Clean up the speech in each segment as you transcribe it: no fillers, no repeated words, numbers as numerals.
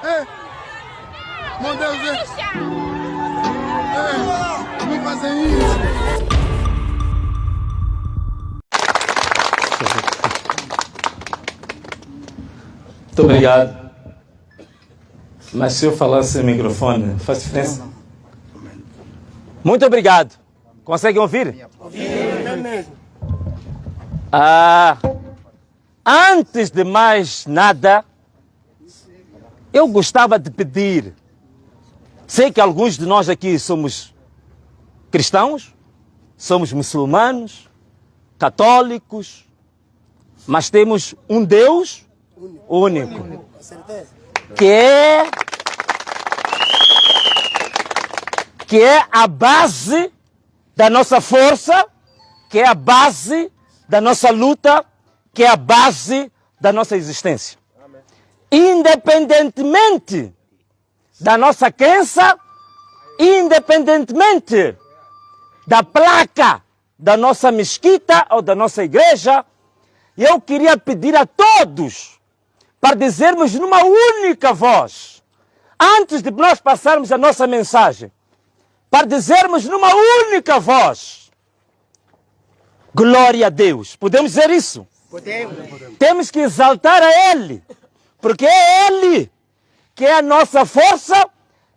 Meu Deus, não fazem isso. Muito obrigado. Mas se eu falasse sem microfone, faz diferença? Muito obrigado. Conseguem ouvir? Antes de mais nada, eu gostava de pedir. Sei que alguns de nós aqui somos cristãos, somos muçulmanos, católicos, mas temos um Deus único, que é a base da nossa força, que é a base da nossa luta, que é a base da nossa existência. Independentemente da nossa crença, independentemente da placa da nossa mesquita ou da nossa igreja, eu queria pedir a todos para dizermos numa única voz, antes de nós passarmos a nossa mensagem, para dizermos numa única voz, glória a Deus. Podemos dizer isso? Podemos. Temos que exaltar a Ele, porque é Ele que é a nossa força,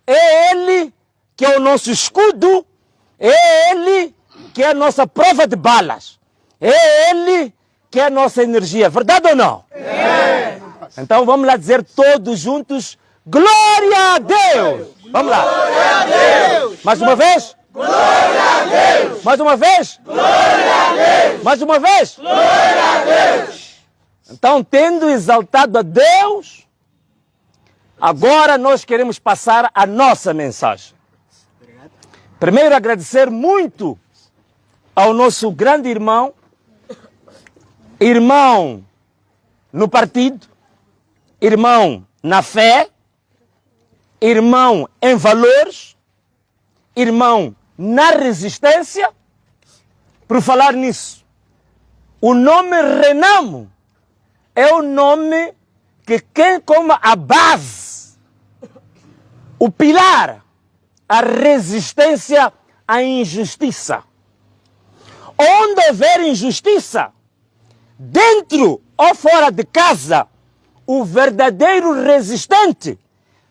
é Ele que é o nosso escudo, é Ele que é a nossa prova de balas, é Ele que é a nossa energia. Verdade ou não? É. Então vamos lá dizer todos juntos, glória a Deus! Vamos lá. Glória a Deus! Mais uma vez? Glória a Deus! Mais uma vez? Glória a Deus! Mais uma vez? Glória a Deus! Então, tendo exaltado a Deus, agora nós queremos passar a nossa mensagem. Primeiro, agradecer muito ao nosso grande irmão, irmão no partido, irmão na fé, irmão em valores, irmão na resistência. Por falar nisso, o nome Renamo é o nome que tem como a base, o pilar, a resistência à injustiça. Onde houver injustiça, dentro ou fora de casa, o verdadeiro resistente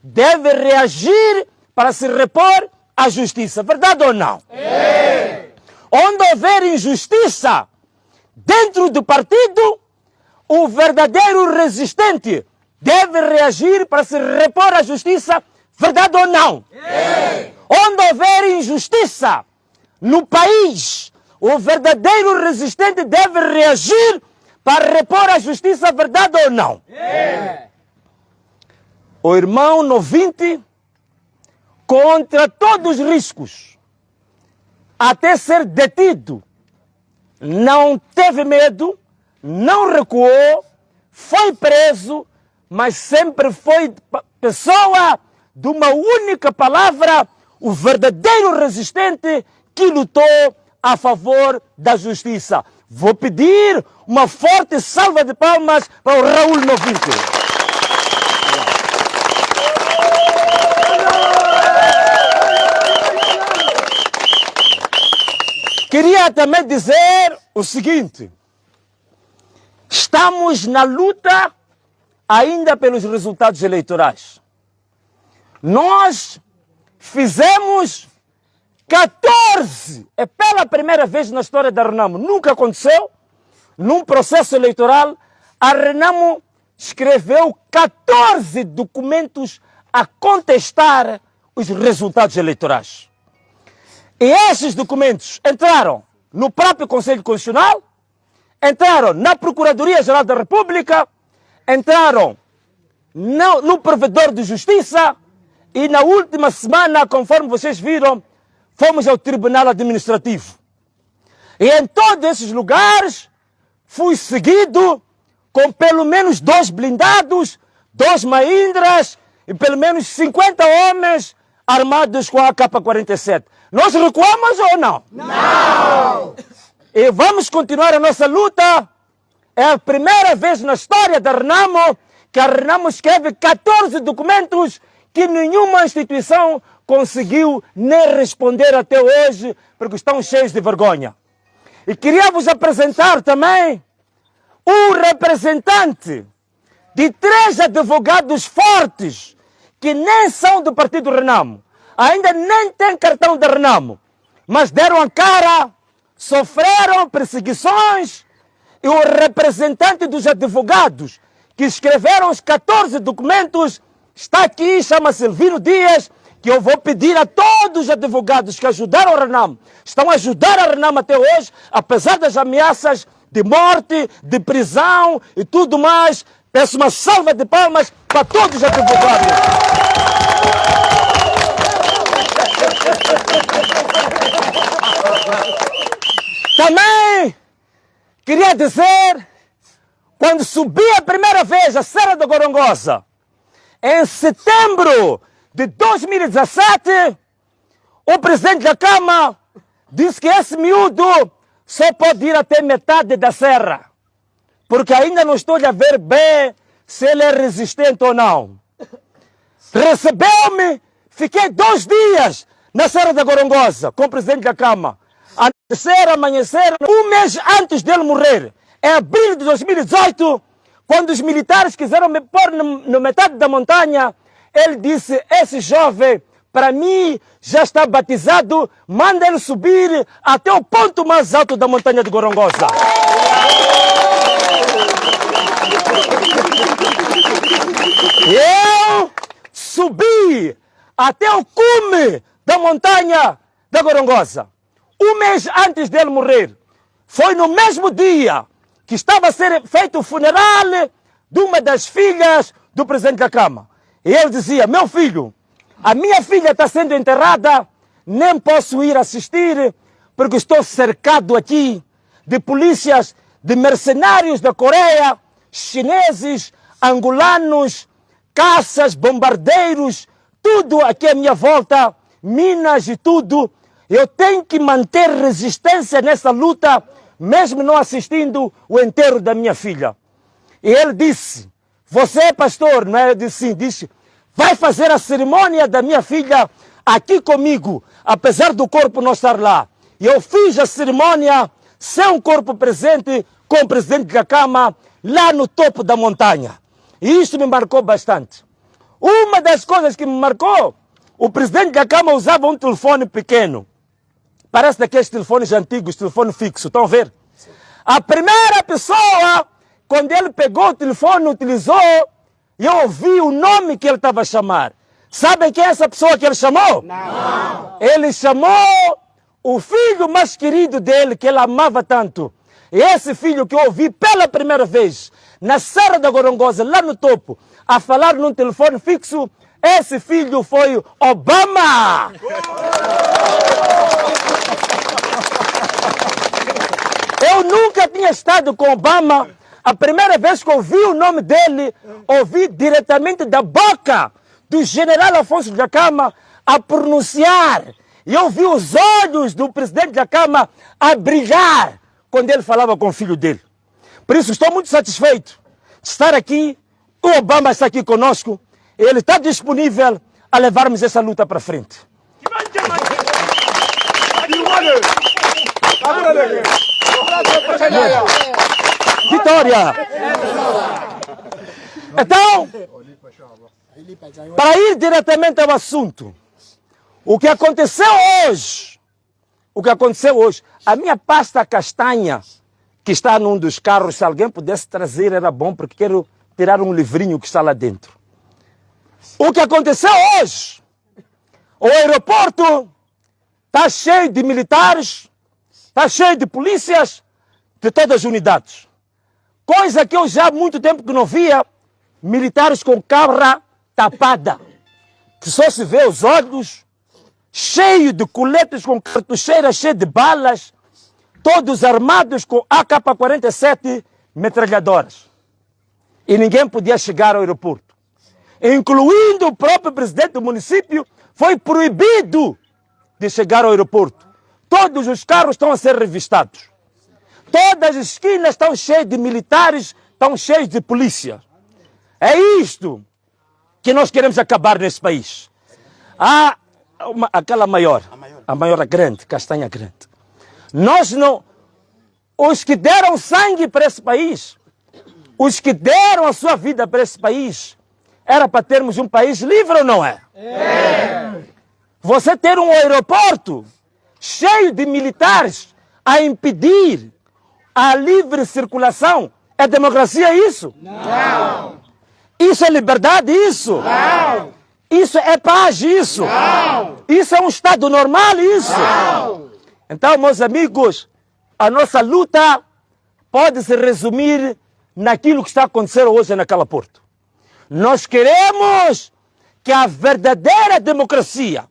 deve reagir para se repor à justiça. Verdade ou não? É. Onde houver injustiça dentro do partido, o verdadeiro resistente deve reagir para se repor à justiça. Verdade ou não? É. Onde houver injustiça no país, o verdadeiro resistente deve reagir para repor à justiça. Verdade ou não? É. O irmão no 20, contra todos os riscos, até ser detido, não teve medo, não recuou, foi preso, mas sempre foi pessoa de uma única palavra, o verdadeiro resistente que lutou a favor da justiça. Vou pedir uma forte salva de palmas para o Raul Novinto. Queria também dizer o seguinte: estamos na luta ainda pelos resultados eleitorais. Nós fizemos 14, é pela primeira vez na história da Renamo, nunca aconteceu, num processo eleitoral, a Renamo escreveu 14 documentos a contestar os resultados eleitorais. E esses documentos entraram no próprio Conselho Constitucional, entraram na Procuradoria-Geral da República, entraram no Provedor de Justiça e na última semana, conforme vocês viram, fomos ao Tribunal Administrativo. E em todos esses lugares fui seguido com pelo menos 2 blindados, 2 Mahindras e pelo menos 50 homens armados com a AK-47. Nós recuamos ou não? Não! E vamos continuar a nossa luta. É a primeira vez na história da Renamo que a Renamo escreve 14 documentos que nenhuma instituição conseguiu nem responder até hoje, porque estão cheios de vergonha. E queria vos apresentar também o representante de 3 advogados fortes que nem são do Partido Renamo, ainda nem têm cartão da Renamo, mas deram a cara, sofreram perseguições, e o representante dos advogados que escreveram os 14 documentos está aqui, chama-se Elvino Dias, que eu vou pedir a todos os advogados que ajudaram a Renamo, estão a ajudar a Renamo até hoje, apesar das ameaças de morte, de prisão e tudo mais. Peço uma salva de palmas para todos os advogados. Também queria dizer, quando subi a primeira vez a Serra da Gorongosa, em setembro de 2017, o presidente da Câmara disse que esse miúdo só pode ir até metade da serra, porque ainda não estou a ver bem se ele é resistente ou não. Recebeu-me, fiquei 2 dias na Serra da Gorongosa com o presidente da Câmara. Amanhecer, um mês antes dele morrer, em abril de 2018, quando os militares quiseram me pôr na metade da montanha, ele disse, esse jovem, para mim, já está batizado, manda ele subir até o ponto mais alto da montanha de Gorongosa. Eu subi até o cume da montanha da Gorongosa. Um mês antes dele morrer, foi no mesmo dia que estava a ser feito o funeral de uma das filhas do presidente da Câmara. E ele dizia, meu filho, a minha filha está sendo enterrada, nem posso ir assistir, porque estou cercado aqui de polícias, de mercenários da Coreia, chineses, angolanos, caças, bombardeiros, tudo aqui à minha volta, minas e tudo. Eu tenho que manter resistência nessa luta, mesmo não assistindo o enterro da minha filha. E ele disse, você é pastor, não é? Eu disse sim, disse, vai fazer a cerimônia da minha filha aqui comigo, apesar do corpo não estar lá. E eu fiz a cerimônia sem o corpo presente, com o presidente da Câmara, lá no topo da montanha. E isso me marcou bastante. Uma das coisas que me marcou, o presidente da Câmara usava um telefone pequeno. Parece daqueles telefones antigos, telefone fixo, estão a ver? A primeira pessoa, quando ele pegou o telefone, utilizou, e eu ouvi o nome que ele estava a chamar. Sabem quem é essa pessoa que ele chamou? Não. Ele chamou o filho mais querido dele, que ele amava tanto. E esse filho que eu ouvi pela primeira vez, na Serra da Gorongosa, lá no topo, a falar num telefone fixo, esse filho foi Obama! Eu nunca tinha estado com Obama. A primeira vez que ouvi o nome dele, ouvi diretamente da boca do general Afonso Dhlakama a pronunciar. E eu vi os olhos do presidente Dhlakama a brilhar quando ele falava com o filho dele. Por isso estou muito satisfeito de estar aqui. O Obama está aqui conosco. Ele está disponível a levarmos essa luta para frente. Vitória! Então, para ir diretamente ao assunto, o que aconteceu hoje, a minha pasta castanha, que está num dos carros, se alguém pudesse trazer, era bom, porque quero tirar um livrinho que está lá dentro. O que aconteceu hoje, o aeroporto está cheio de militares, está cheio de polícias, de todas as unidades. Coisa que eu já há muito tempo que não via, militares com cabra tapada, que só se vê os olhos, cheio de coletes com cartucheiras, cheio de balas, todos armados com AK-47 metralhadoras. E ninguém podia chegar ao aeroporto. Incluindo o próprio presidente do município, foi proibido de chegar ao aeroporto. Todos os carros estão a ser revistados. Todas as esquinas estão cheias de militares, estão cheias de polícia. É isto que nós queremos acabar neste país. Há aquela maior, a grande, castanha grande. Nós não... Os que deram sangue para esse país, os que deram a sua vida para esse país, era para termos um país livre ou não é? É. Você ter um aeroporto cheio de militares a impedir a livre circulação, é democracia isso? Não. Isso é liberdade isso? Não. Isso é paz isso? Não. Isso é um Estado normal isso? Não. Então, meus amigos, a nossa luta pode se resumir naquilo que está acontecendo hoje naquela Porto. Nós queremos que a verdadeira democracia,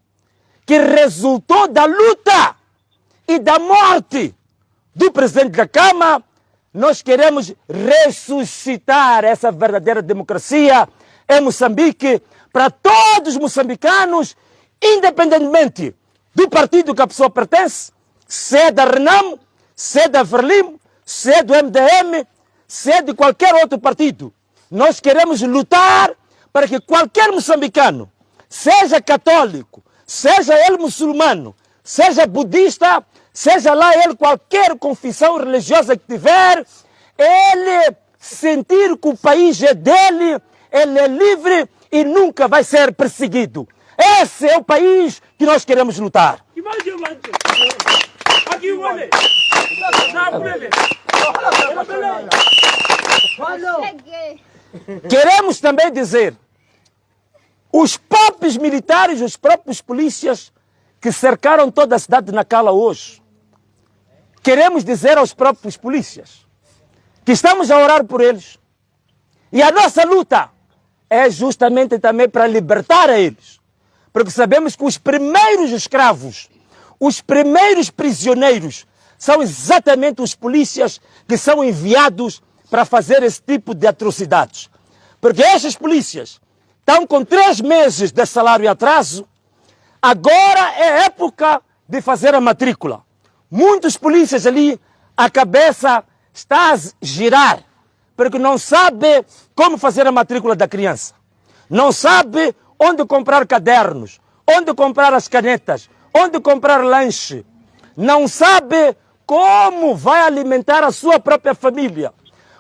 que resultou da luta e da morte do presidente da Câmara, nós queremos ressuscitar essa verdadeira democracia em Moçambique para todos os moçambicanos, independentemente do partido que a pessoa pertence, se é da Renamo, se é da Frelimo, se é do MDM, se é de qualquer outro partido. Nós queremos lutar para que qualquer moçambicano, seja católico, seja ele muçulmano, seja budista, seja lá ele qualquer confissão religiosa que tiver, ele sentir que o país é dele, ele é livre e nunca vai ser perseguido. Esse é o país que nós queremos lutar. Queremos também dizer, os próprios militares, os próprios polícias que cercaram toda a cidade de Nacala hoje, queremos dizer aos próprios polícias que estamos a orar por eles. E a nossa luta é justamente também para libertar a eles. Porque sabemos que os primeiros escravos, os primeiros prisioneiros, são exatamente os polícias que são enviados para fazer esse tipo de atrocidades. Porque esses polícias estão com 3 meses de salário em atraso. Agora é época de fazer a matrícula. Muitos polícias ali, a cabeça está a girar, porque não sabe como fazer a matrícula da criança. Não sabe onde comprar cadernos, onde comprar as canetas, onde comprar lanche. Não sabe como vai alimentar a sua própria família.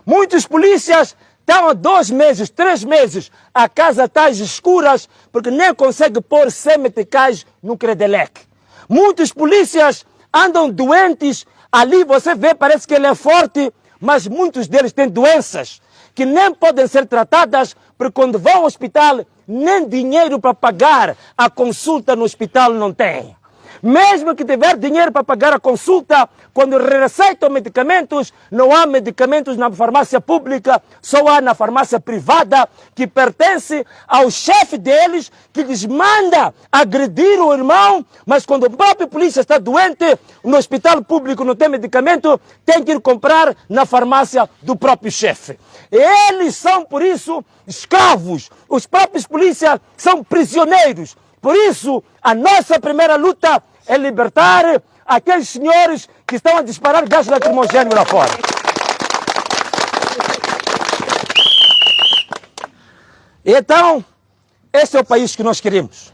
Muitos polícias estão há 2 meses, 3 meses, a casa está às escuras, porque nem consegue pôr semeticais no Credelec. Muitos polícias andam doentes, ali você vê, parece que ele é forte, mas muitos deles têm doenças que nem podem ser tratadas, porque quando vão ao hospital, nem dinheiro para pagar a consulta no hospital não tem. Mesmo que tiver dinheiro para pagar a consulta, quando receitam medicamentos, não há medicamentos na farmácia pública, só há na farmácia privada, que pertence ao chefe deles, que lhes manda agredir o irmão, mas quando o próprio polícia está doente, no hospital público não tem medicamento, tem que ir comprar na farmácia do próprio chefe. Eles são, por isso, escravos. Os próprios polícias são prisioneiros. Por isso, a nossa primeira luta é libertar aqueles senhores que estão a disparar gás lacrimogêneo lá fora. Então, esse é o país que nós queremos.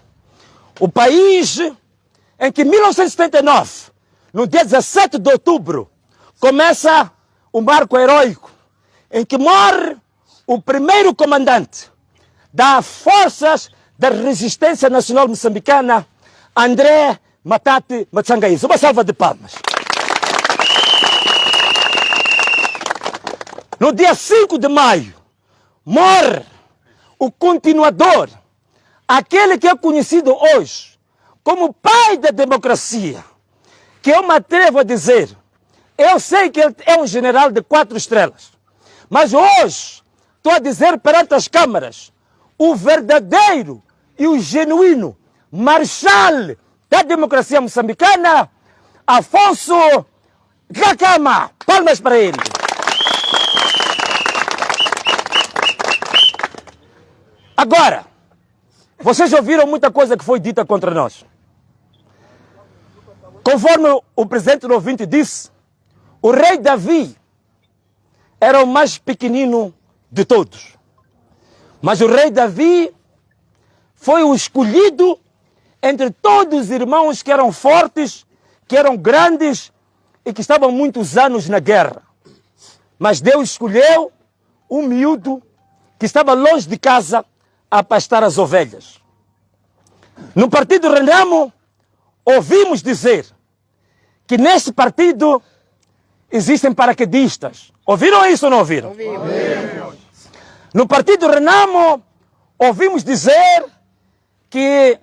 O país em que, em 1979, no dia 17 de outubro, começa o marco heróico, em que morre o primeiro comandante das Forças da Resistência Nacional Moçambicana, André Matate Matsangaíza. Uma salva de palmas. No dia 5 de maio, morre o continuador, aquele que é conhecido hoje como pai da democracia, que eu me atrevo a dizer, eu sei que ele é um general de 4 estrelas, mas hoje estou a dizer perante as câmaras, o verdadeiro e o genuíno marshal da democracia moçambicana, Afonso Dhlakama. Palmas para ele. Agora, vocês ouviram muita coisa que foi dita contra nós. Conforme o presidente do ouvinte disse, o rei Davi era o mais pequenino de todos. Mas o rei Davi foi o escolhido entre todos os irmãos que eram fortes, que eram grandes e que estavam muitos anos na guerra. Mas Deus escolheu um miúdo que estava longe de casa a pastar as ovelhas. No partido Renamo, ouvimos dizer que neste partido existem paraquedistas. Ouviram isso ou não ouviram? Ouvimos. No partido Renamo, ouvimos dizer que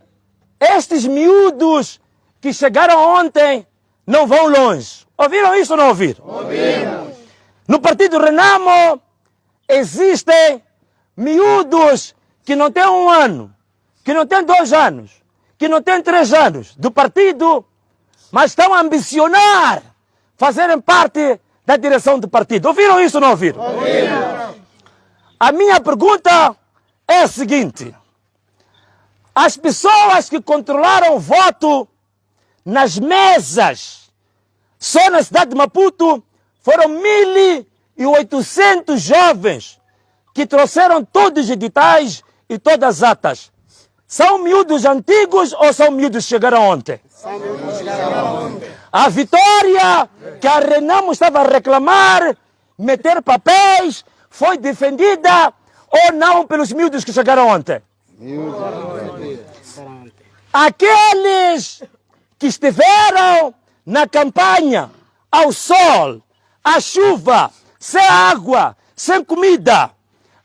estes miúdos que chegaram ontem não vão longe. Ouviram isso ou não ouviram? Ouvimos. No partido Renamo, existem miúdos que não têm 1 ano, que não têm 2 anos, que não têm 3 anos do partido, mas estão a ambicionar fazerem parte da direção do partido. Ouviram isso ou não ouviram? Ouvimos. A minha pergunta é a seguinte. As pessoas que controlaram o voto nas mesas, só na cidade de Maputo, foram 1.800 jovens que trouxeram todos os editais e todas as atas. São miúdos antigos ou são miúdos que chegaram ontem? São miúdos que chegaram ontem. A vitória que a Renamo estava a reclamar, meter papéis, foi defendida ou não pelos miúdos que chegaram ontem? Aqueles que estiveram na campanha, ao sol, à chuva, sem água, sem comida,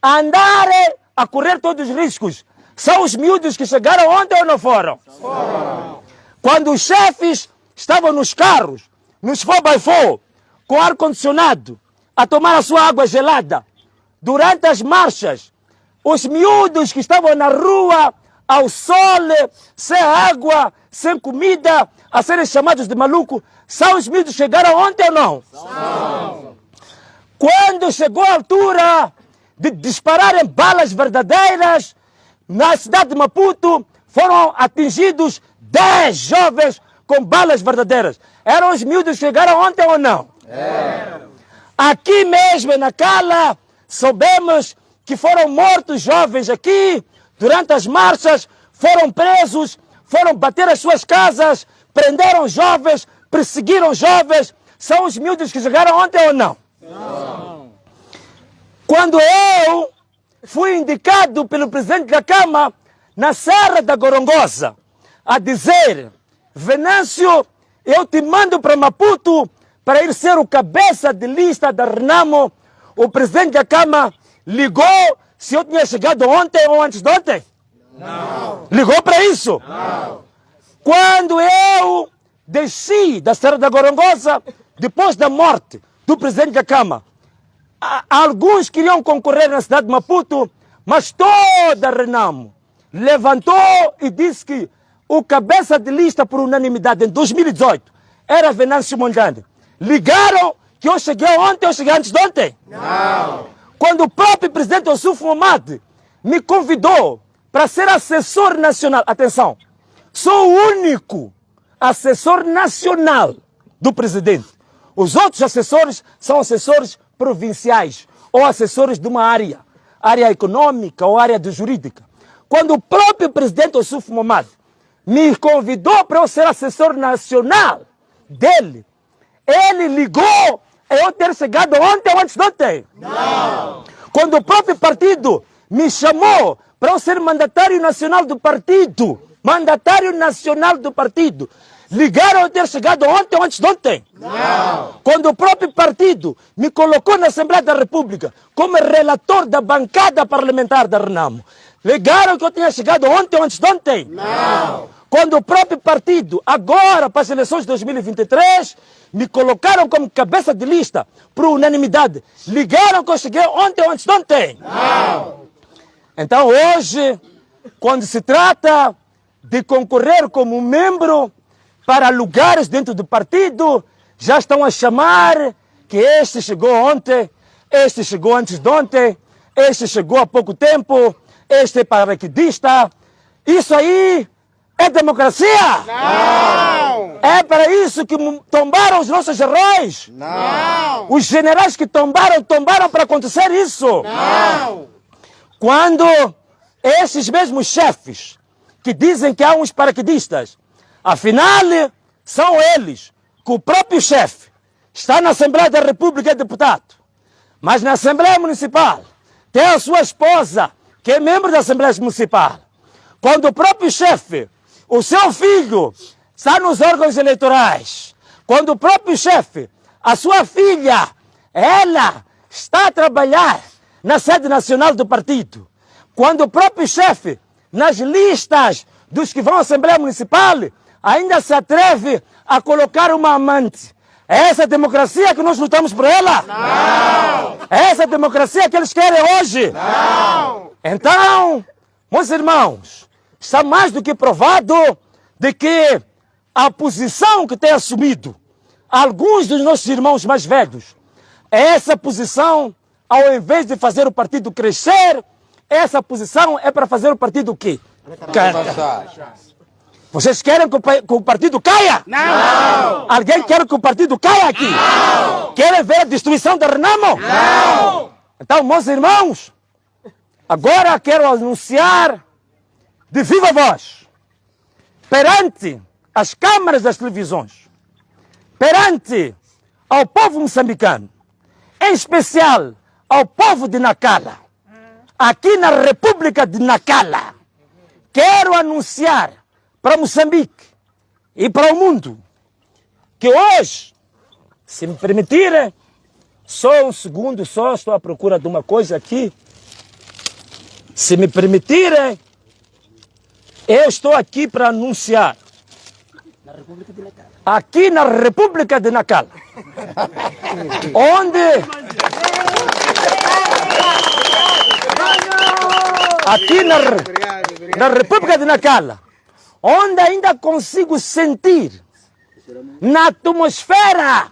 a andarem, a correr todos os riscos, são os miúdos que chegaram ontem ou não foram? Foram. Quando os chefes estavam nos carros, nos 4x4, com ar-condicionado, a tomar a sua água gelada, durante as marchas, os miúdos que estavam na rua, ao sol, sem água, sem comida, a serem chamados de maluco, são os miúdos que chegaram ontem ou não? Não. Quando chegou a altura de dispararem balas verdadeiras, na cidade de Maputo foram atingidos 10 jovens com balas verdadeiras. Eram os miúdos que chegaram ontem ou não? Aqui mesmo, na Cala, soubemos que foram mortos jovens aqui, durante as marchas, foram presos, foram bater as suas casas, prenderam jovens, perseguiram jovens. São os miúdos que chegaram ontem ou não? Não. Quando eu fui indicado pelo presidente da Câmara na Serra da Gorongosa a dizer: Venâncio, eu te mando para Maputo para ir ser o cabeça de lista da Renamo, o presidente da Câmara ligou se eu tinha chegado ontem ou antes de ontem? Não. Ligou para isso? Não. Quando eu desci da Serra da Gorongosa, depois da morte do presidente da Câmara, alguns queriam concorrer na cidade de Maputo, mas toda a Renamo levantou e disse que o cabeça de lista por unanimidade em 2018 era Venâncio Mondlane. Ligaram que eu cheguei ontem ou cheguei antes de ontem? Não. Quando o próprio presidente Ossuf Momad me convidou para ser assessor nacional, atenção, sou o único assessor nacional do presidente. Os outros assessores são assessores provinciais ou assessores de uma área econômica ou área jurídica. Quando o próprio presidente Ossuf Momad me convidou para eu ser assessor nacional dele, ele ligou a eu ter chegado ontem ou antes de ontem? Não. Quando o próprio partido me chamou para eu ser mandatário nacional do partido, ligaram a ter chegado ontem ou antes de ontem? Não. Quando o próprio partido me colocou na Assembleia da República como relator da bancada parlamentar da Renamo, ligaram que eu tinha chegado ontem ou antes de ontem? Não. Quando o próprio partido, agora para as eleições de 2023, me colocaram como cabeça de lista por unanimidade, ligaram que eu cheguei ontem ou antes de ontem? Não. Então hoje, quando se trata de concorrer como membro para lugares dentro do partido, já estão a chamar que este chegou ontem, este chegou antes de ontem, este chegou há pouco tempo, este é paraquedista. Isso aí é democracia? Não! É para isso que tombaram os nossos heróis? Não! Os generais que tombaram para acontecer isso? Não! quando esses mesmos chefes que dizem que há uns paraquedistas, afinal, são eles que o próprio chefe está na Assembleia da República, é deputado, mas na Assembleia Municipal tem a sua esposa, que é membro da Assembleia Municipal. Quando o próprio chefe, o seu filho, está nos órgãos eleitorais. Quando o próprio chefe, a sua filha, ela está a trabalhar na sede nacional do partido. Quando o próprio chefe, nas listas dos que vão à Assembleia Municipal, ainda se atreve a colocar uma amante. É essa democracia que nós lutamos por ela? Não! É essa democracia que eles querem hoje? Não! Então, meus irmãos, está mais do que provado de que a posição que tem assumido alguns dos nossos irmãos mais velhos, essa posição, ao invés de fazer o partido crescer, essa posição é para fazer o partido o quê? Vocês querem que o partido caia? Não! Alguém quer que o partido caia aqui? Não! Querem ver a destruição da Renamo? Não! Então, meus irmãos, agora quero anunciar de viva voz, perante as câmaras das televisões, perante ao povo moçambicano, em especial ao povo de Nacala, aqui na República de Nacala, quero anunciar para Moçambique e para o mundo que hoje, se me permitirem, só um segundo, só estou à procura de uma coisa aqui. Se me permitirem, eu estou aqui para anunciar, aqui na República de Nacala, onde, aqui na República de Nacala, onde ainda consigo sentir na atmosfera,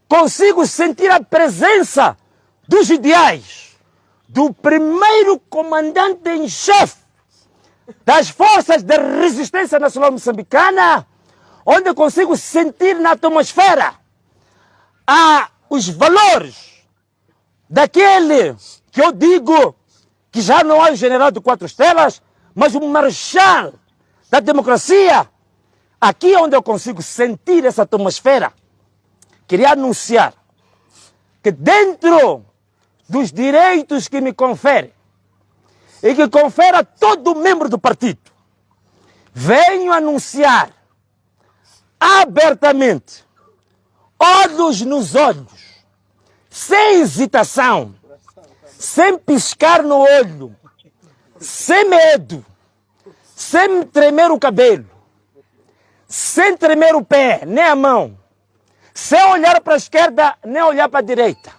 consigo sentir a presença dos ideais do primeiro comandante em chefe das Forças de Resistência Nacional Moçambicana, onde consigo sentir na atmosfera os valores daquele que eu digo que já não é o general de 4 estrelas, mas o marechal da democracia. Aqui onde eu consigo sentir essa atmosfera, queria anunciar que dentro dos direitos que me confere e que confere a todo membro do partido, venho anunciar abertamente, olhos nos olhos, sem hesitação, sem piscar no olho, sem medo, sem tremer o cabelo, sem tremer o pé, nem a mão, sem olhar para a esquerda, nem olhar para a direita,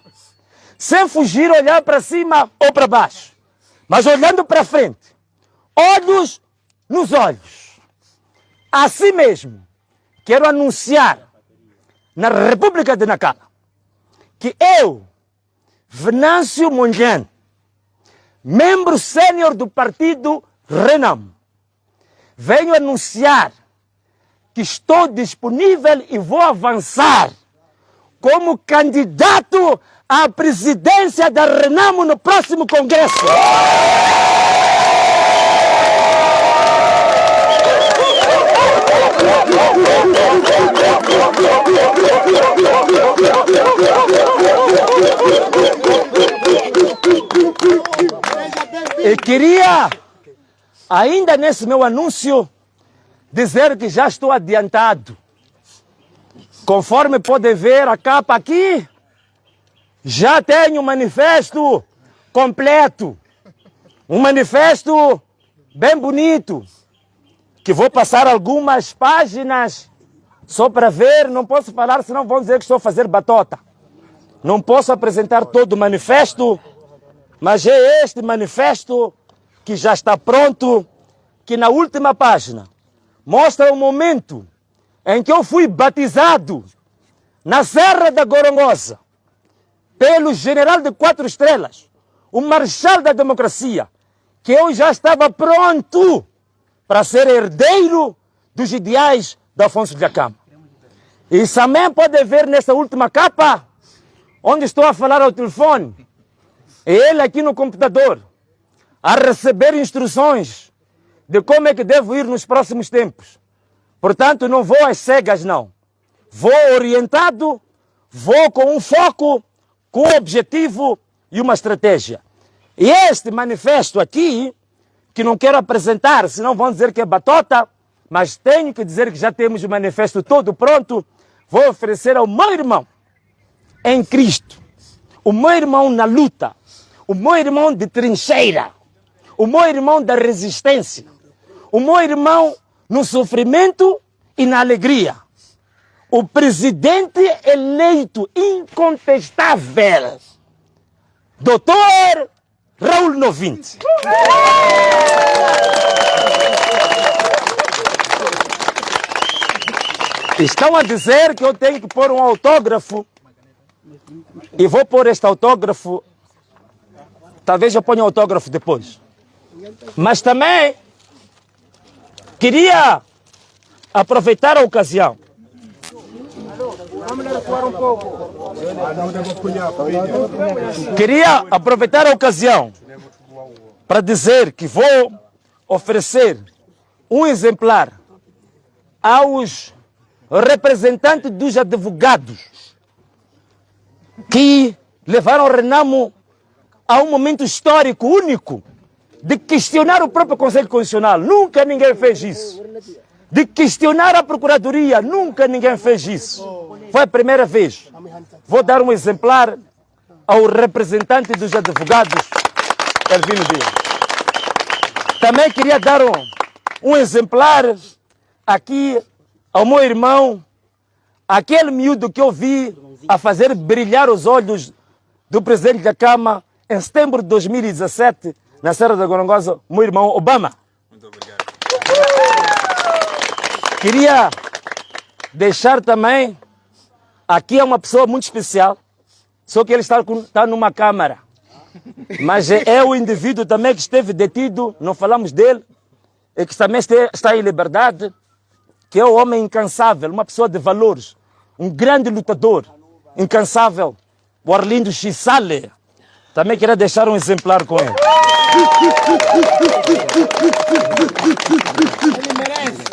sem fugir, olhar para cima ou para baixo, mas olhando para frente, olhos nos olhos. Assim mesmo, quero anunciar na República de Nacala que eu, Venâncio Mondlane, membro sênior do partido Renamo, venho anunciar que estou disponível e vou avançar como candidato à presidência da Renamo no próximo congresso. E queria, ainda nesse meu anúncio, dizer que já estou adiantado. Conforme podem ver a capa aqui, já tenho um manifesto completo. Um manifesto bem bonito, que vou passar algumas páginas só para ver. Não posso falar, senão vão dizer que estou a fazer batota. Não posso apresentar todo o manifesto, mas é este manifesto que já está pronto, que na última página mostra o momento em que eu fui batizado na Serra da Gorongosa pelo general de 4 estrelas, o marechal da democracia, que eu já estava pronto para ser herdeiro dos ideais de Afonso Dhlakama. E também pode ver nessa última capa, onde estou a falar ao telefone, ele aqui no computador, a receber instruções de como é que devo ir nos próximos tempos. Portanto, não vou às cegas, não. Vou orientado, vou com um foco, com um objetivo e uma estratégia. E este manifesto aqui, que não quero apresentar, senão vão dizer que é batota, mas tenho que dizer que já temos o manifesto todo pronto, vou oferecer ao meu irmão em Cristo, o meu irmão na luta, o meu irmão de trincheira, o meu irmão da resistência, o meu irmão no sofrimento e na alegria, o presidente eleito incontestável, Dr. Raul Novinte. Estão a dizer que eu tenho que pôr um autógrafo e vou pôr este autógrafo. Talvez eu ponha o autógrafo depois. Mas também queria aproveitar a ocasião. Queria aproveitar a ocasião para dizer que vou oferecer um exemplar aos representantes dos advogados que levaram o Renamo a um momento histórico único de questionar o próprio Conselho Constitucional. Nunca ninguém fez isso. De questionar a Procuradoria. Nunca ninguém fez isso. Foi a primeira vez. Vou dar um exemplar ao representante dos advogados, Elvino Dias. Também queria dar um exemplar aqui ao meu irmão, aquele miúdo que eu vi a fazer brilhar os olhos do presidente da Câmara em setembro de 2017, na Serra da Gorongosa, meu irmão Obama. Muito obrigado. Queria deixar também, aqui é uma pessoa muito especial, só que ele está numa câmara. Mas é o indivíduo também que esteve detido, não falamos dele, e que também está em liberdade, que é o homem incansável, uma pessoa de valores, um grande lutador, incansável, o Arlindo Chissale. Também queria deixar um exemplar com ele.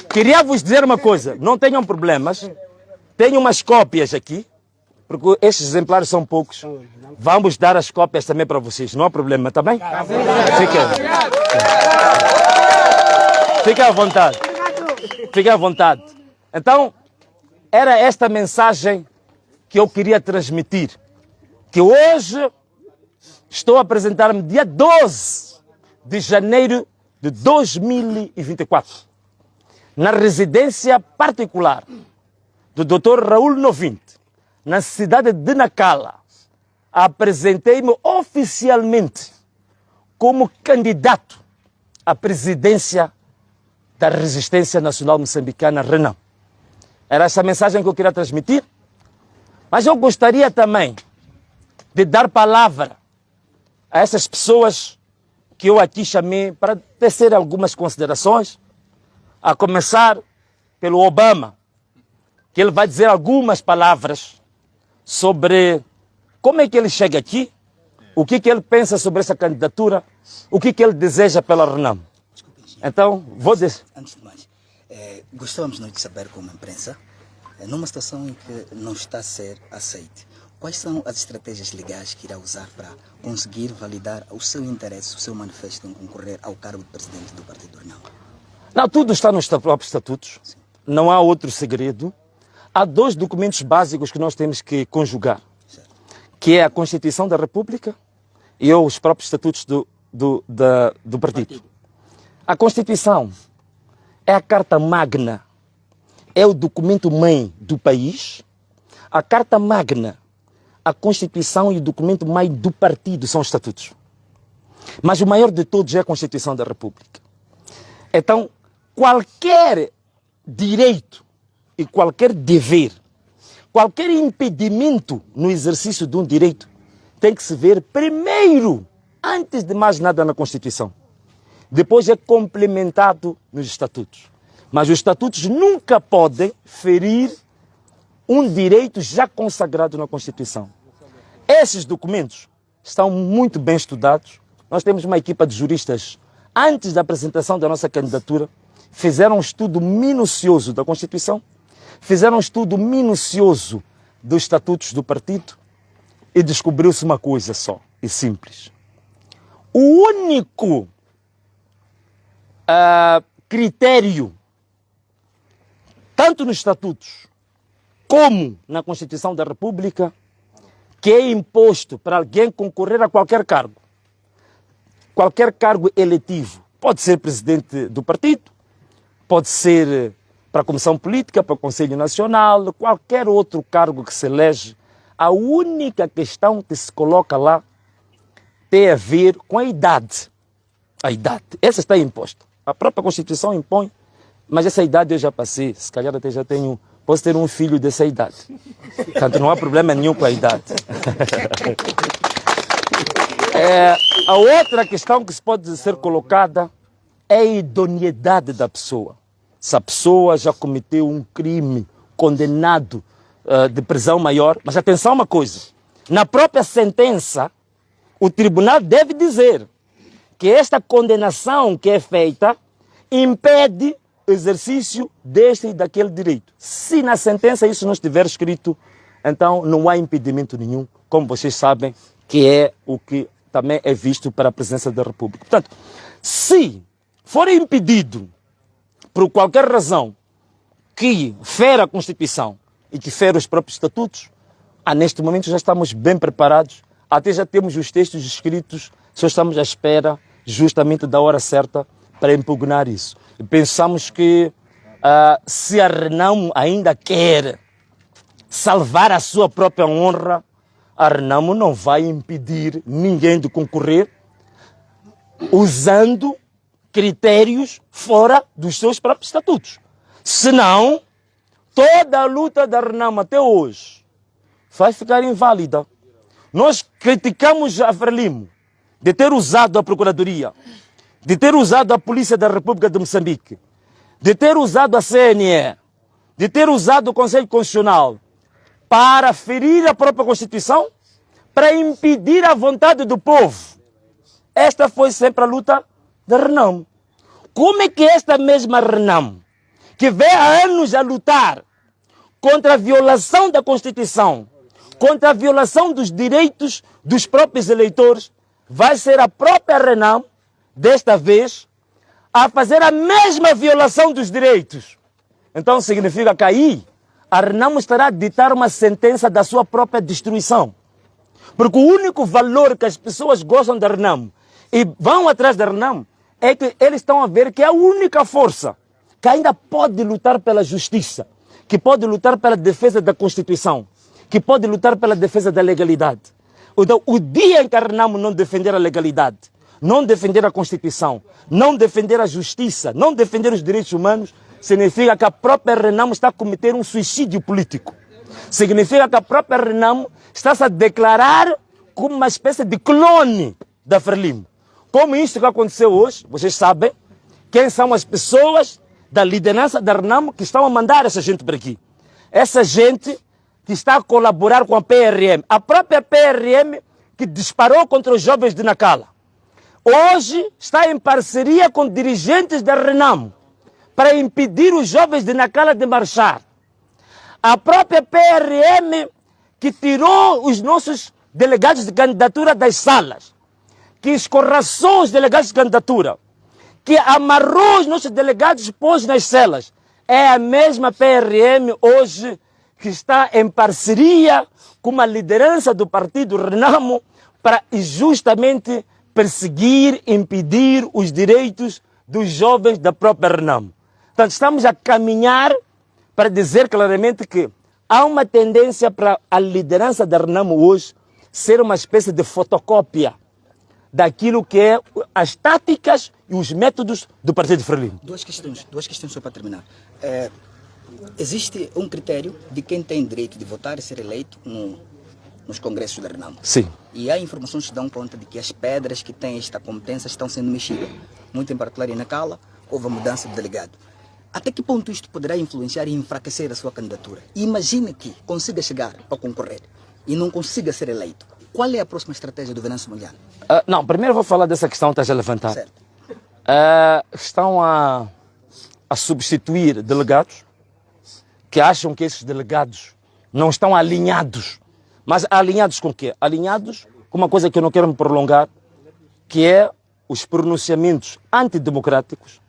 Queria vos dizer uma coisa, não tenham problemas, tenho umas cópias aqui, porque estes exemplares são poucos. Vamos dar as cópias também para vocês, não há problema, tá bem? Fiquem à vontade. Fiquem à vontade. Então, era esta mensagem que eu queria transmitir. Que hoje estou a apresentar-me dia 12 de janeiro de 2024. Na residência particular do Dr. Raul Novinte, na cidade de Nacala. Apresentei-me oficialmente como candidato à presidência da Resistência Nacional Moçambicana, Renamo. Era essa mensagem que eu queria transmitir. Mas eu gostaria também de dar palavra a essas pessoas que eu aqui chamei para tecer algumas considerações, a começar pelo Obama, que ele vai dizer algumas palavras sobre como é que ele chega aqui, o que ele pensa sobre essa candidatura, o que ele deseja pela Renamo. Então, vou dizer. Antes de mais, gostávamos nós de saber, como imprensa, numa situação em que não está a ser aceite, quais são as estratégias legais que irá usar para conseguir validar o seu interesse, o seu manifesto em concorrer ao cargo de presidente do Partido Renamo? Não, tudo está nos próprios estatutos. Sim. Não há outro segredo. Há dois documentos básicos que nós temos que conjugar, certo, que é a Constituição da República e os próprios estatutos do partido. A Constituição é a Carta Magna, é o documento mãe do país. A Carta Magna, a Constituição e o documento mãe do partido são os estatutos. Mas o maior de todos é a Constituição da República. Então, qualquer direito e qualquer dever, qualquer impedimento no exercício de um direito tem que se ver primeiro, antes de mais nada, na Constituição. Depois é complementado nos estatutos. Mas os estatutos nunca podem ferir um direito já consagrado na Constituição. Esses documentos estão muito bem estudados, nós temos uma equipa de juristas, antes da apresentação da nossa candidatura, fizeram um estudo minucioso da Constituição, fizeram um estudo minucioso dos estatutos do partido e descobriu-se uma coisa só e simples. O único critério, tanto nos estatutos como na Constituição da República, que é imposto para alguém concorrer a qualquer cargo eletivo, pode ser presidente do partido, pode ser para a Comissão Política, para o Conselho Nacional, qualquer outro cargo que se elege, a única questão que se coloca lá tem a ver com a idade. A idade, essa está imposta. A própria Constituição impõe, mas essa idade eu já passei, se calhar até já tenho, posso ter um filho dessa idade. Portanto, não há problema nenhum com a idade. A outra questão que pode ser colocada é a idoneidade da pessoa. Se a pessoa já cometeu um crime condenado de prisão maior, mas atenção a uma coisa, na própria sentença, o tribunal deve dizer que esta condenação que é feita impede o exercício deste e daquele direito. Se na sentença isso não estiver escrito, então não há impedimento nenhum, como vocês sabem, que é o que também é visto para a presidência da República. Portanto, se for impedido por qualquer razão que fere a Constituição e que fere os próprios estatutos, neste momento já estamos bem preparados, até já temos os textos escritos, só estamos à espera justamente da hora certa para impugnar isso. E pensamos que se a Renamo ainda quer salvar a sua própria honra, a Renamo não vai impedir ninguém de concorrer usando critérios fora dos seus próprios estatutos. Senão, toda a luta da Renamo até hoje vai ficar inválida. Nós criticamos a Frelimo de ter usado a Procuradoria, de ter usado a Polícia da República de Moçambique, de ter usado a CNE, de ter usado o Conselho Constitucional para ferir a própria Constituição, para impedir a vontade do povo. Esta foi sempre a luta da Renamo. Como é que esta mesma Renamo, que vem há anos a lutar contra a violação da Constituição, contra a violação dos direitos dos próprios eleitores, vai ser a própria Renamo, desta vez, a fazer a mesma violação dos direitos? Então significa que aí a Renamo estará a ditar uma sentença da sua própria destruição. Porque o único valor que as pessoas gostam da Renamo e vão atrás da Renamo é que eles estão a ver que é a única força que ainda pode lutar pela justiça, que pode lutar pela defesa da Constituição, que pode lutar pela defesa da legalidade. Então, o dia em que a Renamo não defender a legalidade, não defender a Constituição, não defender a justiça, não defender os direitos humanos, significa que a própria Renamo está a cometer um suicídio político. Significa que a própria Renamo está-se a declarar como uma espécie de clone da Frelimo. Como isso que aconteceu hoje, vocês sabem quem são as pessoas da liderança da Renamo que estão a mandar essa gente para aqui. Essa gente que está a colaborar com a PRM. A própria PRM que disparou contra os jovens de Nacala. Hoje está em parceria com dirigentes da Renamo para impedir os jovens de Nacala de marchar. A própria PRM que tirou os nossos delegados de candidatura das salas, que escorraçou os delegados de candidatura, que amarrou os nossos delegados e pôs nas celas. É a mesma PRM hoje que está em parceria com a liderança do partido Renamo para justamente perseguir, impedir os direitos dos jovens da própria Renamo. Portanto, estamos a caminhar para dizer claramente que há uma tendência para a liderança da Renamo hoje ser uma espécie de fotocópia daquilo que é as táticas e os métodos do Partido Frelimo. Duas questões só para terminar. Existe um critério de quem tem direito de votar e ser eleito nos congressos da Renamo. Sim. E há informações que dão conta de que as pedras que têm esta competência estão sendo mexidas. Muito em particular em Nacala, houve a mudança de delegado. Até que ponto isto poderá influenciar e enfraquecer a sua candidatura? Imagine que consiga chegar a concorrer e não consiga ser eleito. Qual é a próxima estratégia do Venâncio Mondlane? Não, primeiro vou falar dessa questão que estás a levantar. Certo. Estão a substituir delegados que acham que esses delegados não estão alinhados. Mas alinhados com o quê? Alinhados com uma coisa que eu não quero me prolongar, que é os pronunciamentos antidemocráticos,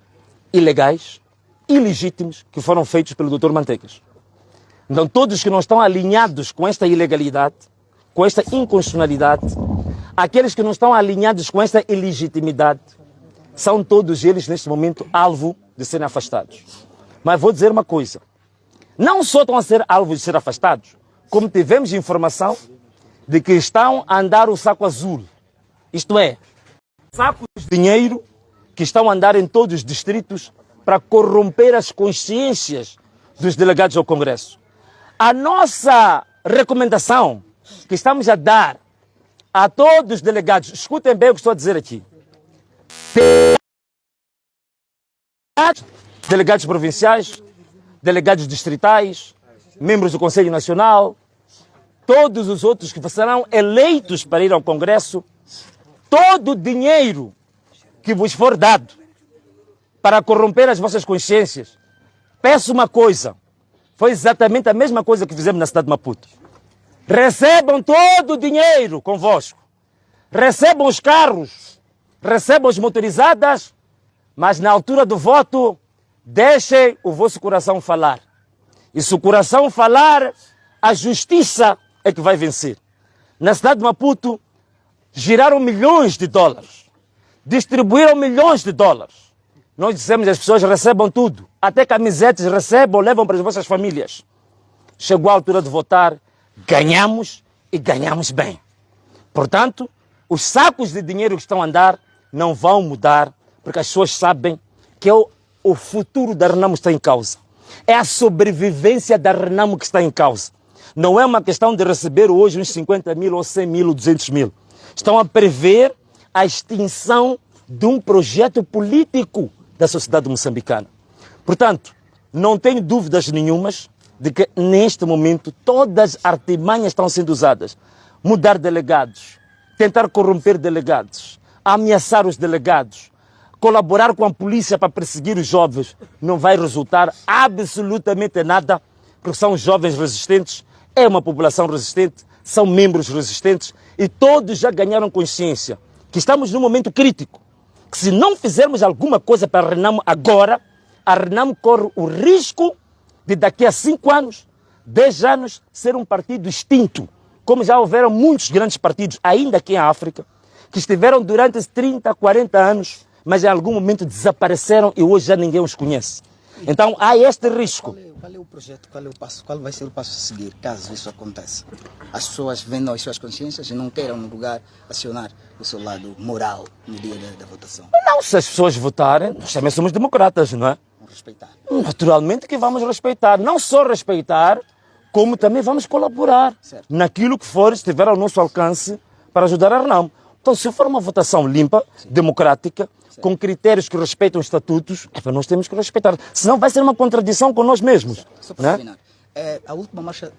ilegais, ilegítimos, que foram feitos pelo Dr. Manteigas. Então, todos que não estão alinhados com esta ilegalidade, com esta inconstitucionalidade, aqueles que não estão alinhados com esta ilegitimidade, são todos eles, neste momento, alvo de serem afastados. Mas vou dizer uma coisa. Não só estão a ser alvo de ser afastados, como tivemos informação de que estão a andar o saco azul. Isto é, sacos de dinheiro que estão a andar em todos os distritos para corromper as consciências dos delegados ao Congresso. A nossa recomendação que estamos a dar a todos os delegados, escutem bem o que estou a dizer aqui. Delegados provinciais, delegados distritais, membros do Conselho Nacional, todos os outros que serão eleitos para ir ao Congresso, todo o dinheiro que vos for dado para corromper as vossas consciências, peço uma coisa, foi exatamente a mesma coisa que fizemos na cidade de Maputo. Recebam todo o dinheiro convosco, recebam os carros, recebam as motorizadas, mas na altura do voto, deixem o vosso coração falar. E se o coração falar, a justiça é que vai vencer. Na cidade de Maputo, giraram milhões de dólares, distribuíram milhões de dólares. Nós dissemos que as pessoas recebam tudo, até camisetas recebam, levam para as vossas famílias. Chegou a altura de votar, ganhamos e ganhamos bem. Portanto, os sacos de dinheiro que estão a andar não vão mudar, porque as pessoas sabem que o futuro da Renamo está em causa. É a sobrevivência da Renamo que está em causa. Não é uma questão de receber hoje uns 50 mil ou 100 mil ou 200 mil. Estão a prever a extinção de um projeto político da sociedade moçambicana. Portanto, não tenho dúvidas nenhumas de que neste momento todas as artimanhas estão sendo usadas. Mudar delegados, tentar corromper delegados, ameaçar os delegados, colaborar com a polícia para perseguir os jovens, não vai resultar absolutamente nada, porque são jovens resistentes, é uma população resistente, são membros resistentes e todos já ganharam consciência que estamos num momento crítico, que se não fizermos alguma coisa para a Renamo agora, a Renamo corre o risco de daqui a 5 anos, 10 anos, ser um partido extinto, como já houveram muitos grandes partidos, ainda aqui em África, que estiveram durante 30, 40 anos, mas em algum momento desapareceram e hoje já ninguém os conhece. Então há este risco. Qual é o projeto, qual é o passo, qual vai ser o passo a seguir, caso isso aconteça? As pessoas vendam as suas consciências e não queiram, no lugar, acionar o seu lado moral no dia da votação. Não, se as pessoas votarem, nós também somos democratas, não é? Vamos respeitar. Naturalmente que vamos respeitar. Não só respeitar, como também vamos colaborar naquilo que for, estiver ao nosso alcance para ajudar a Renamo. Então, se for uma votação limpa, democrática, com critérios que respeitam os estatutos, nós temos que respeitar. Senão vai ser uma contradição com nós mesmos. Só para terminar, a última marcha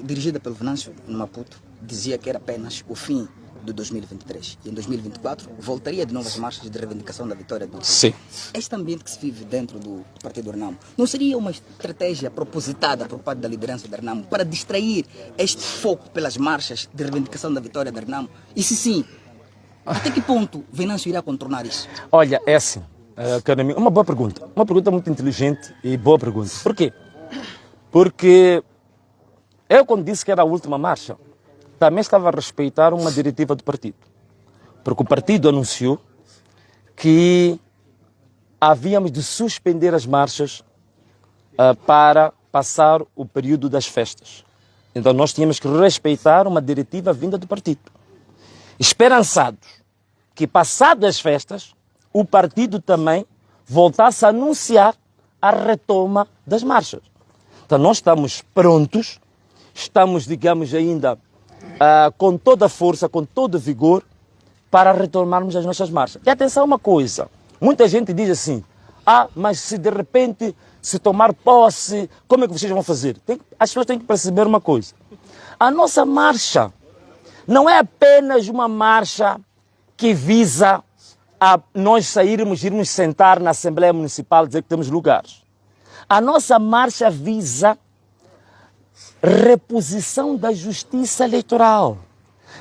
dirigida pelo Venâncio no Maputo dizia que era apenas o fim de 2023. E em 2024 voltaria de novas marchas de reivindicação da vitória do Sim. Este ambiente que se vive dentro do Partido Renamo não seria uma estratégia propositada por parte da liderança da Renamo para distrair este foco pelas marchas de reivindicação da vitória da Renamo? E se sim, até que ponto Venâncio irá contornar isso? Olha, é assim, caro amigo, uma boa pergunta. Uma pergunta muito inteligente e boa pergunta. Por quê? Porque eu, quando disse que era a última marcha, também estava a respeitar uma diretiva do partido. Porque o partido anunciou que havíamos de suspender as marchas para passar o período das festas. Então nós tínhamos que respeitar uma diretiva vinda do partido. Esperançados que, passadas as festas, o partido também voltasse a anunciar a retoma das marchas. Então nós estamos prontos, estamos, digamos, ainda com toda a força, com todo o vigor, para retomarmos as nossas marchas. E atenção uma coisa, muita gente diz assim, mas se de repente se tomar posse, como é que vocês vão fazer? As pessoas têm que perceber uma coisa. A nossa marcha não é apenas uma marcha que visa a nós sairmos, irmos sentar na Assembleia Municipal e dizer que temos lugares. A nossa marcha visa reposição da justiça eleitoral,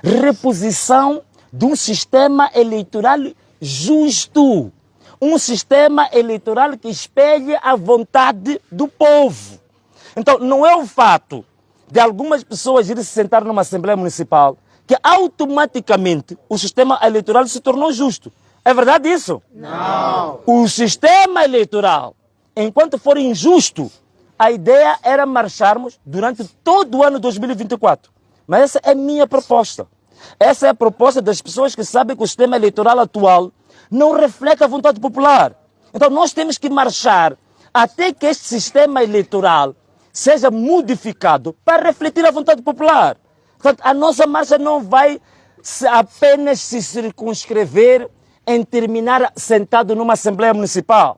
reposição de um sistema eleitoral justo, um sistema eleitoral que espelhe a vontade do povo. Então, não é o fato de algumas pessoas irem se sentar numa Assembleia Municipal que automaticamente o sistema eleitoral se tornou justo. É verdade isso? Não. O sistema eleitoral, enquanto for injusto, a ideia era marcharmos durante todo o ano 2024. Mas essa é a minha proposta. Essa é a proposta das pessoas que sabem que o sistema eleitoral atual não reflete a vontade popular. Então nós temos que marchar até que este sistema eleitoral seja modificado para refletir a vontade popular. Portanto, a nossa marcha não vai apenas se circunscrever em terminar sentado numa Assembleia Municipal.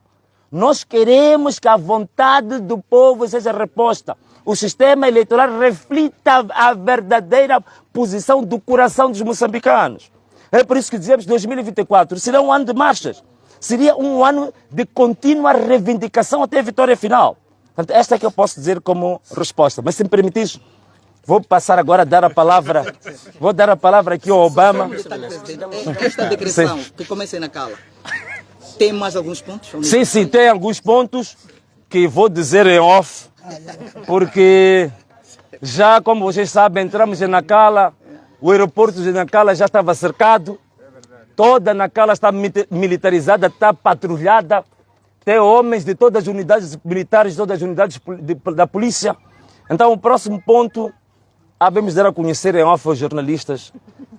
Nós queremos que a vontade do povo seja reposta. O sistema eleitoral reflita a verdadeira posição do coração dos moçambicanos. É por isso que dizemos que 2024 será um ano de marchas. Seria um ano de contínua reivindicação até a vitória final. Portanto, esta é que eu posso dizer como resposta. Mas se me permitires, vou passar agora a dar a palavra. Vou dar a palavra aqui ao Obama. Esta decreção que começa na Cala, tem mais alguns pontos? Sim, tem alguns pontos que vou dizer em off, porque já, como vocês sabem, entramos em Nacala, o aeroporto de Nacala já estava cercado, toda Nacala está militarizada, está patrulhada, tem homens de todas as unidades militares, todas as unidades da polícia. Então, o próximo ponto, vamos dar a conhecer em off aos jornalistas,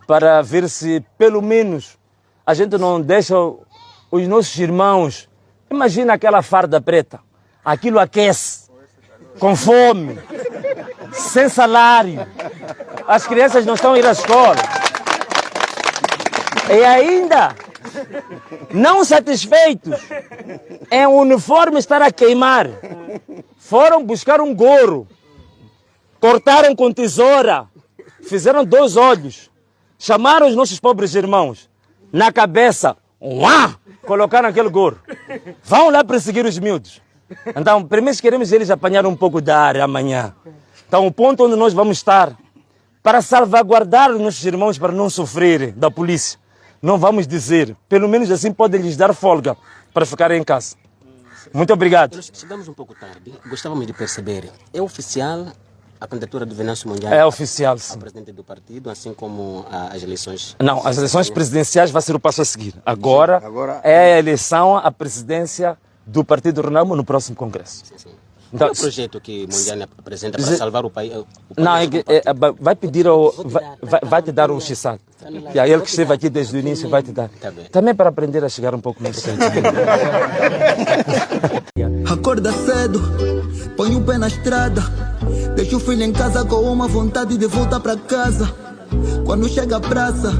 para ver se, pelo menos, a gente não deixa os nossos irmãos. Imagina aquela farda preta, aquilo aquece, com fome, sem salário. As crianças não estão a ir à escola. E ainda, não satisfeitos em o uniforme estar a queimar, foram buscar um gorro, cortaram com tesoura, fizeram 2 olhos, chamaram os nossos pobres irmãos, na cabeça, colocaram aquele gorro. Vão lá perseguir os miúdos. Então, primeiro queremos eles apanhar um pouco de ar amanhã. Então, o ponto onde nós vamos estar, para salvaguardar os nossos irmãos para não sofrerem da polícia, não vamos dizer, pelo menos assim podem lhes dar folga para ficarem em casa. Muito obrigado. Nós chegamos um pouco tarde, gostávamos de perceber, é oficial a candidatura do Venâncio Mondlane? É oficial, sim. A presidente do partido, assim como as eleições? Não, as eleições presidenciais vai ser o passo a seguir. Agora é a eleição à presidência do Partido Renamo no próximo Congresso. Sim. Então, qual é o projeto que Mondlane apresenta para salvar o país? Não, vai pedir vai te dar o XISAC. E aí ele que esteve aqui desde o início vai te dar. Tá bem. Também para aprender a chegar um pouco mais cedo. Acorda cedo, põe o pé na estrada, deixa o filho em casa com uma vontade de voltar para casa. Quando chega a praça,